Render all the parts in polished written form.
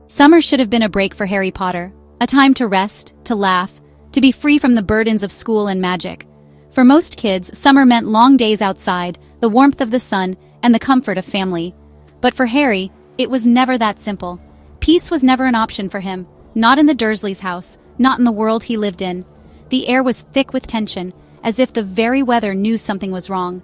Summer should have been a break for Harry Potter, a time to rest, to laugh, to be free from the burdens of school and magic. For most kids, summer meant long days outside, the warmth of the sun, and the comfort of family. But for Harry, it was never that simple. Peace was never an option for him, not in the Dursleys' house, not in the world he lived in. The air was thick with tension, as if the very weather knew something was wrong.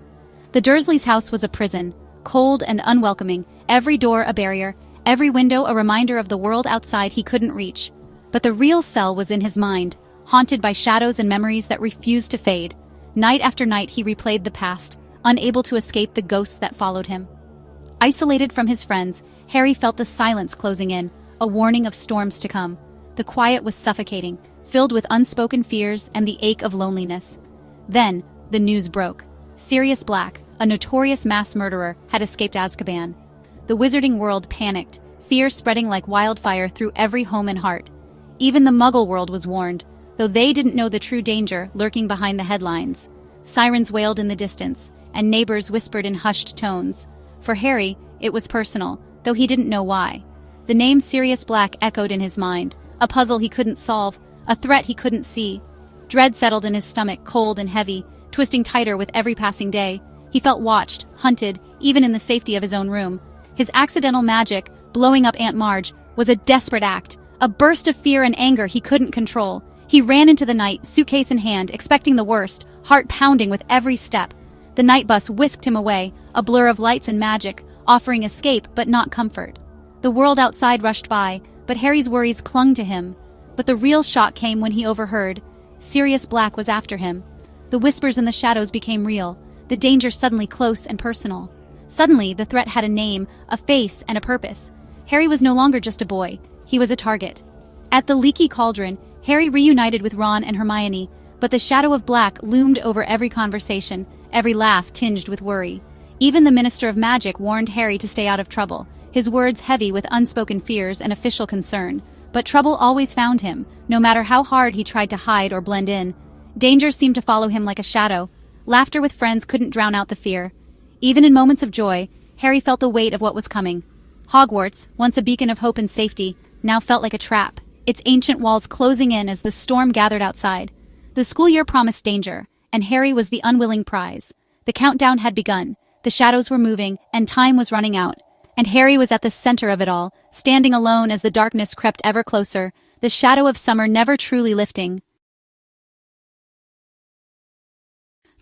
The Dursleys' house was a prison, cold and unwelcoming, every door a barrier, every window a reminder of the world outside he couldn't reach. But the real cell was in his mind, haunted by shadows and memories that refused to fade. Night after night he replayed the past, unable to escape the ghosts that followed him. Isolated from his friends, Harry felt the silence closing in, a warning of storms to come. The quiet was suffocating, filled with unspoken fears and the ache of loneliness. Then, the news broke. Sirius Black, a notorious mass murderer, had escaped Azkaban. The wizarding world panicked, fear spreading like wildfire through every home and heart. Even the Muggle world was warned, though they didn't know the true danger lurking behind the headlines. Sirens wailed in the distance, and neighbors whispered in hushed tones. For Harry, it was personal, though he didn't know why. The name Sirius Black echoed in his mind, a puzzle he couldn't solve, a threat he couldn't see. Dread settled in his stomach, cold and heavy, twisting tighter with every passing day. He felt watched, hunted, even in the safety of his own room. His accidental magic, blowing up Aunt Marge, was a desperate act, a burst of fear and anger he couldn't control. He ran into the night, suitcase in hand, expecting the worst, heart pounding with every step. The night bus whisked him away, a blur of lights and magic, offering escape but not comfort. The world outside rushed by, but Harry's worries clung to him. But the real shock came when he overheard. Sirius Black was after him. The whispers in the shadows became real, the danger suddenly close and personal. Suddenly, the threat had a name, a face, and a purpose. Harry was no longer just a boy. He was a target. At the Leaky Cauldron, Harry reunited with Ron and Hermione, but the shadow of Black loomed over every conversation, every laugh tinged with worry. Even the Minister of Magic warned Harry to stay out of trouble, his words heavy with unspoken fears and official concern. But trouble always found him, no matter how hard he tried to hide or blend in. Danger seemed to follow him like a shadow. Laughter with friends couldn't drown out the fear. Even in moments of joy, Harry felt the weight of what was coming. Hogwarts, once a beacon of hope and safety, now felt like a trap, its ancient walls closing in as the storm gathered outside. The school year promised danger, and Harry was the unwilling prize. The countdown had begun, the shadows were moving, and time was running out. And Harry was at the center of it all, standing alone as the darkness crept ever closer, the shadow of summer never truly lifting.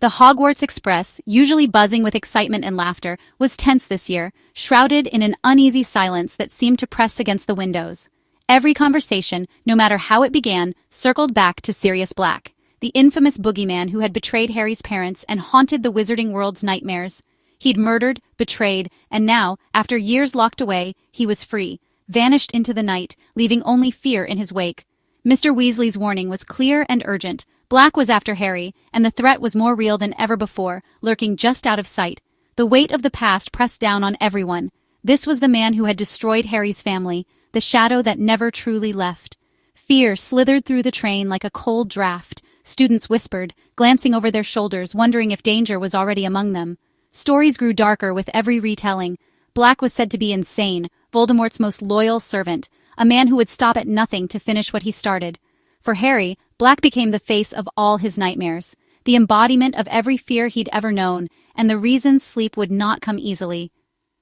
The Hogwarts Express, usually buzzing with excitement and laughter, was tense this year, shrouded in an uneasy silence that seemed to press against the windows. Every conversation, no matter how it began, circled back to Sirius Black, the infamous boogeyman who had betrayed Harry's parents and haunted the wizarding world's nightmares. He'd murdered, betrayed, and now, after years locked away, he was free, vanished into the night, leaving only fear in his wake. Mr. Weasley's warning was clear and urgent. Black was after Harry, and the threat was more real than ever before, lurking just out of sight. The weight of the past pressed down on everyone. This was the man who had destroyed Harry's family, the shadow that never truly left. Fear slithered through the train like a cold draft. Students whispered, glancing over their shoulders, wondering if danger was already among them. Stories grew darker with every retelling. Black was said to be insane, Voldemort's most loyal servant, a man who would stop at nothing to finish what he started. For Harry, Black became the face of all his nightmares, the embodiment of every fear he'd ever known, and the reason sleep would not come easily.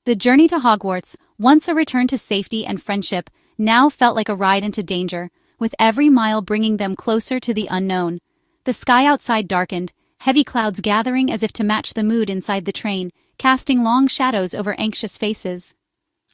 The journey to Hogwarts, once a return to safety and friendship, now felt like a ride into danger, with every mile bringing them closer to the unknown. The sky outside darkened, heavy clouds gathering as if to match the mood inside the train, casting long shadows over anxious faces.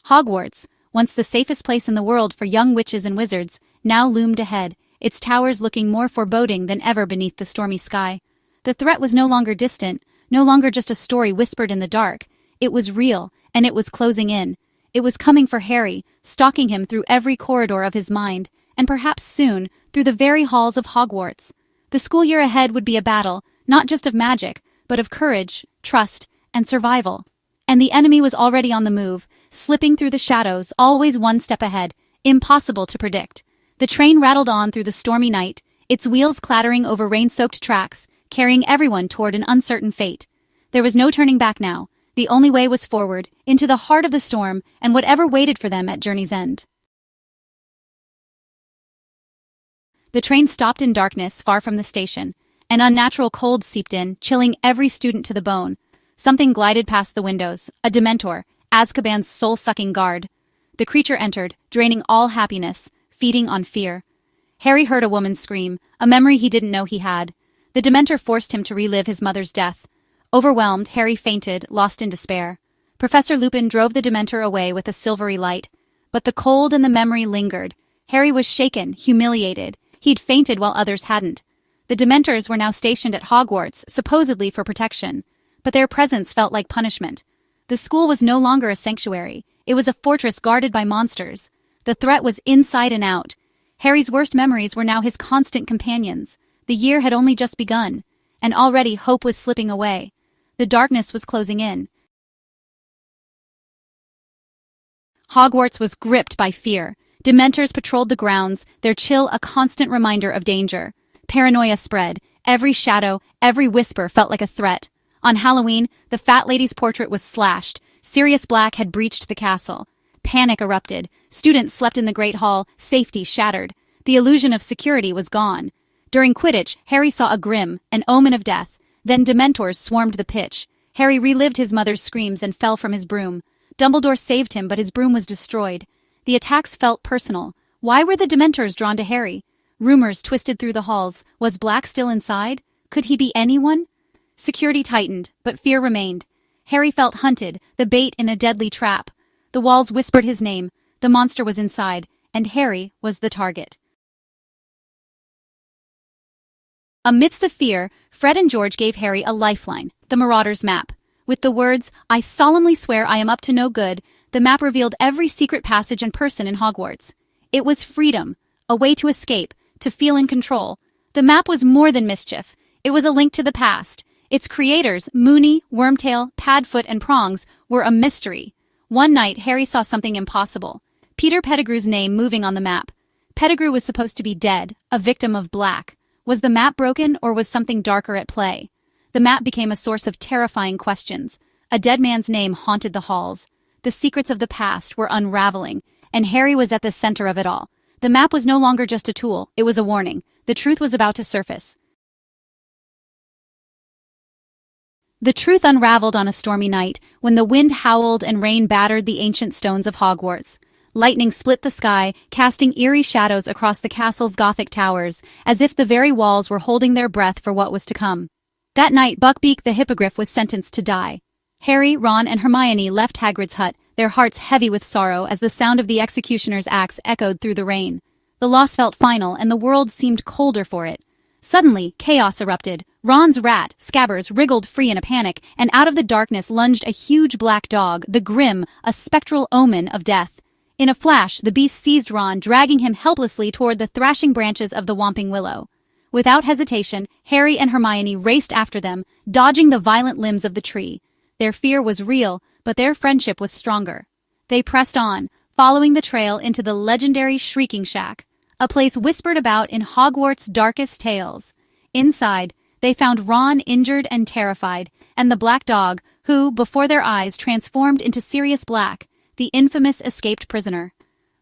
Hogwarts, once the safest place in the world for young witches and wizards, now loomed ahead, its towers looking more foreboding than ever beneath the stormy sky. The threat was no longer distant, no longer just a story whispered in the dark. It was real, and it was closing in. It was coming for Harry, stalking him through every corridor of his mind, and perhaps soon, through the very halls of Hogwarts. The school year ahead would be a battle, not just of magic, but of courage, trust, and survival. And the enemy was already on the move, slipping through the shadows, always one step ahead, impossible to predict. The train rattled on through the stormy night, its wheels clattering over rain-soaked tracks, carrying everyone toward an uncertain fate. There was no turning back now. The only way was forward, into the heart of the storm, and whatever waited for them at journey's end. The train stopped in darkness far from the station. An unnatural cold seeped in, chilling every student to the bone. Something glided past the windows, a Dementor, Azkaban's soul-sucking guard. The creature entered, draining all happiness, feeding on fear. Harry heard a woman scream, a memory he didn't know he had. The Dementor forced him to relive his mother's death. Overwhelmed, Harry fainted, lost in despair. Professor Lupin drove the Dementor away with a silvery light. But the cold and the memory lingered. Harry was shaken, humiliated. He'd fainted while others hadn't. The Dementors were now stationed at Hogwarts, supposedly for protection. But their presence felt like punishment. The school was no longer a sanctuary. It was a fortress guarded by monsters. The threat was inside and out. Harry's worst memories were now his constant companions. The year had only just begun, and already hope was slipping away. The darkness was closing in. Hogwarts was gripped by fear. Dementors patrolled the grounds, their chill a constant reminder of danger. Paranoia spread. Every shadow, every whisper felt like a threat. On Halloween, the fat lady's portrait was slashed. Sirius Black had breached the castle. Panic erupted. Students slept in the Great Hall, safety shattered. The illusion of security was gone. During Quidditch, Harry saw a grim, an omen of death. Then Dementors swarmed the pitch. Harry relived his mother's screams and fell from his broom. Dumbledore saved him, but his broom was destroyed. The attacks felt personal. Why were the Dementors drawn to Harry? Rumors twisted through the halls. Was Black still inside? Could he be anyone? Security tightened, but fear remained. Harry felt hunted, the bait in a deadly trap. The walls whispered his name. The monster was inside, and Harry was the target. Amidst the fear, Fred and George gave Harry a lifeline, the Marauder's map. With the words, "I solemnly swear I am up to no good," the map revealed every secret passage and person in Hogwarts. It was freedom, a way to escape, to feel in control. The map was more than mischief. It was a link to the past. Its creators, Moony, Wormtail, Padfoot, and Prongs, were a mystery. One night, Harry saw something impossible. Peter Pettigrew's name moving on the map. Pettigrew was supposed to be dead, a victim of Black. Was the map broken, or was something darker at play? The map became a source of terrifying questions. A dead man's name haunted the halls. The secrets of the past were unraveling, and Harry was at the center of it all. The map was no longer just a tool, it was a warning. The truth was about to surface. The truth unraveled on a stormy night, when the wind howled and rain battered the ancient stones of Hogwarts. Lightning split the sky, casting eerie shadows across the castle's Gothic towers, as if the very walls were holding their breath for what was to come. That night, Buckbeak the Hippogriff was sentenced to die. Harry, Ron, and Hermione left Hagrid's hut, their hearts heavy with sorrow as the sound of the executioner's axe echoed through the rain. The loss felt final, and the world seemed colder for it. Suddenly, chaos erupted. Ron's rat, Scabbers, wriggled free in a panic, and out of the darkness lunged a huge black dog, the Grim, a spectral omen of death. In a flash, the beast seized Ron, dragging him helplessly toward the thrashing branches of the Whomping Willow. Without hesitation, Harry and Hermione raced after them, dodging the violent limbs of the tree. Their fear was real, but their friendship was stronger. They pressed on, following the trail into the legendary Shrieking Shack, a place whispered about in Hogwarts' darkest tales. Inside, they found Ron injured and terrified, and the black dog, who, before their eyes, transformed into Sirius Black, the infamous escaped prisoner.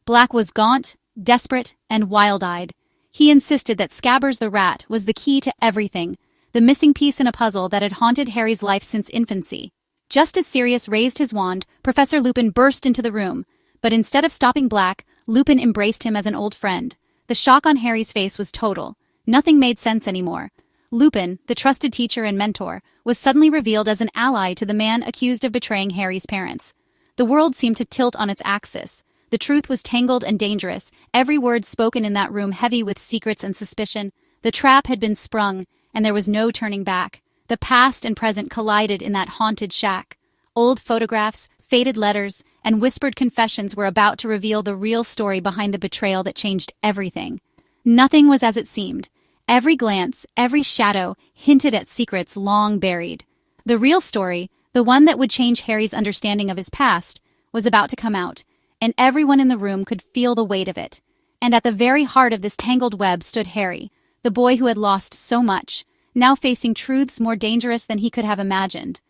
Black was gaunt, desperate, and wild-eyed. He insisted that Scabbers the rat was the key to everything, the missing piece in a puzzle that had haunted Harry's life since infancy. Just as Sirius raised his wand, Professor Lupin burst into the room. But instead of stopping Black, Lupin embraced him as an old friend. The shock on Harry's face was total. Nothing made sense anymore. Lupin, the trusted teacher and mentor, was suddenly revealed as an ally to the man accused of betraying Harry's parents. The world seemed to tilt on its axis. The truth was tangled and dangerous, every word spoken in that room heavy with secrets and suspicion. The trap had been sprung, and there was no turning back. The past and present collided in that haunted shack. Old photographs, faded letters, and whispered confessions were about to reveal the real story behind the betrayal that changed everything. Nothing was as it seemed. Every glance, every shadow, hinted at secrets long buried. The real story, the one that would change Harry's understanding of his past, was about to come out, and everyone in the room could feel the weight of it. And at the very heart of this tangled web stood Harry, the boy who had lost so much, now facing truths more dangerous than he could have imagined.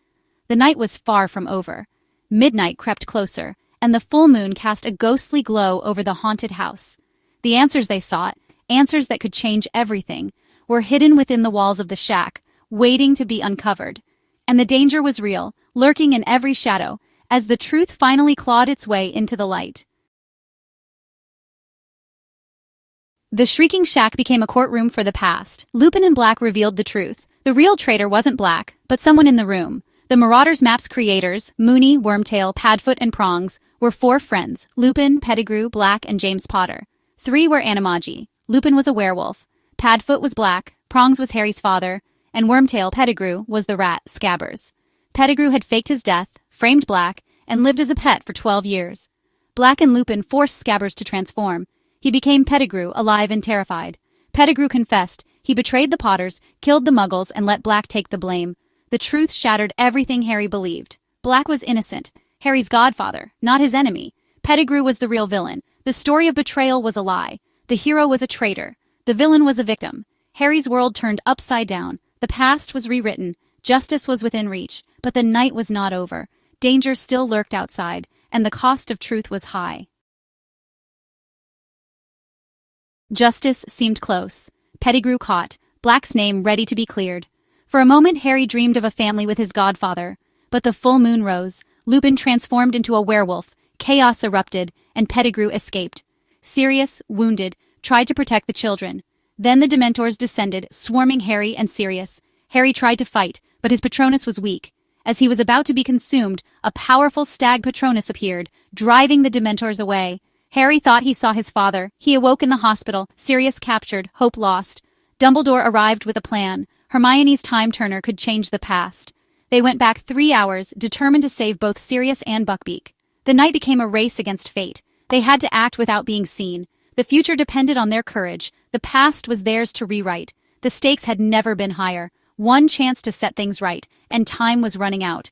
The night was far from over. Midnight crept closer, and the full moon cast a ghostly glow over the haunted house. The answers they sought, answers that could change everything, were hidden within the walls of the shack, waiting to be uncovered. And the danger was real, lurking in every shadow, as the truth finally clawed its way into the light. The shrieking shack became a courtroom for the past. Lupin and Black revealed the truth. The real traitor wasn't Black, but someone in the room. The Marauders map's creators, Mooney, Wormtail, Padfoot, and Prongs, were 4 friends: Lupin, Pettigrew, Black, and James Potter. 3 were animagi. Lupin was a werewolf. Padfoot was Black. Prongs was Harry's father. And Wormtail, Pettigrew, was the rat, Scabbers. Pettigrew had faked his death, framed Black, and lived as a pet for 12 years. Black and Lupin forced Scabbers to transform. He became Pettigrew, alive and terrified. Pettigrew confessed. He betrayed the Potters, killed the Muggles, and let Black take the blame. The truth shattered everything Harry believed. Black was innocent, Harry's godfather, not his enemy. Pettigrew was the real villain. The story of betrayal was a lie. The hero was a traitor. The villain was a victim. Harry's world turned upside down. The past was rewritten. Justice was within reach. But the night was not over. Danger still lurked outside, and the cost of truth was high. Justice seemed close. Pettigrew caught, Black's name ready to be cleared. For a moment Harry dreamed of a family with his godfather. But the full moon rose, Lupin transformed into a werewolf, chaos erupted, and Pettigrew escaped. Sirius, wounded, tried to protect the children. Then the Dementors descended, swarming Harry and Sirius. Harry tried to fight, but his Patronus was weak. As he was about to be consumed, a powerful stag Patronus appeared, driving the Dementors away. Harry thought he saw his father. He awoke in the hospital, Sirius captured, hope lost. Dumbledore arrived with a plan. Hermione's time-turner could change the past. They went back 3 hours, determined to save both Sirius and Buckbeak. The night became a race against fate. They had to act without being seen. The future depended on their courage. The past was theirs to rewrite. The stakes had never been higher. One chance to set things right, and time was running out.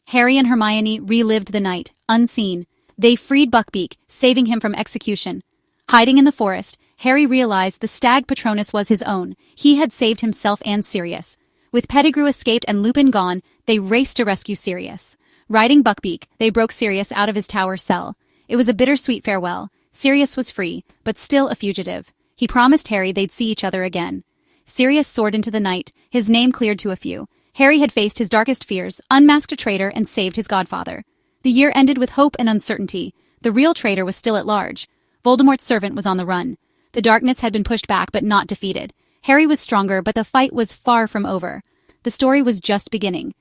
Harry and Hermione relived the night, unseen. They freed Buckbeak, saving him from execution. Hiding in the forest, Harry realized the stag Patronus was his own. He had saved himself and Sirius. With Pettigrew escaped and Lupin gone, they raced to rescue Sirius. Riding Buckbeak, they broke Sirius out of his tower cell. It was a bittersweet farewell. Sirius was free, but still a fugitive. He promised Harry they'd see each other again. Sirius soared into the night, his name cleared to a few. Harry had faced his darkest fears, unmasked a traitor, and saved his godfather. The year ended with hope and uncertainty. The real traitor was still at large. Voldemort's servant was on the run. The darkness had been pushed back but not defeated. Harry was stronger, but the fight was far from over. The story was just beginning.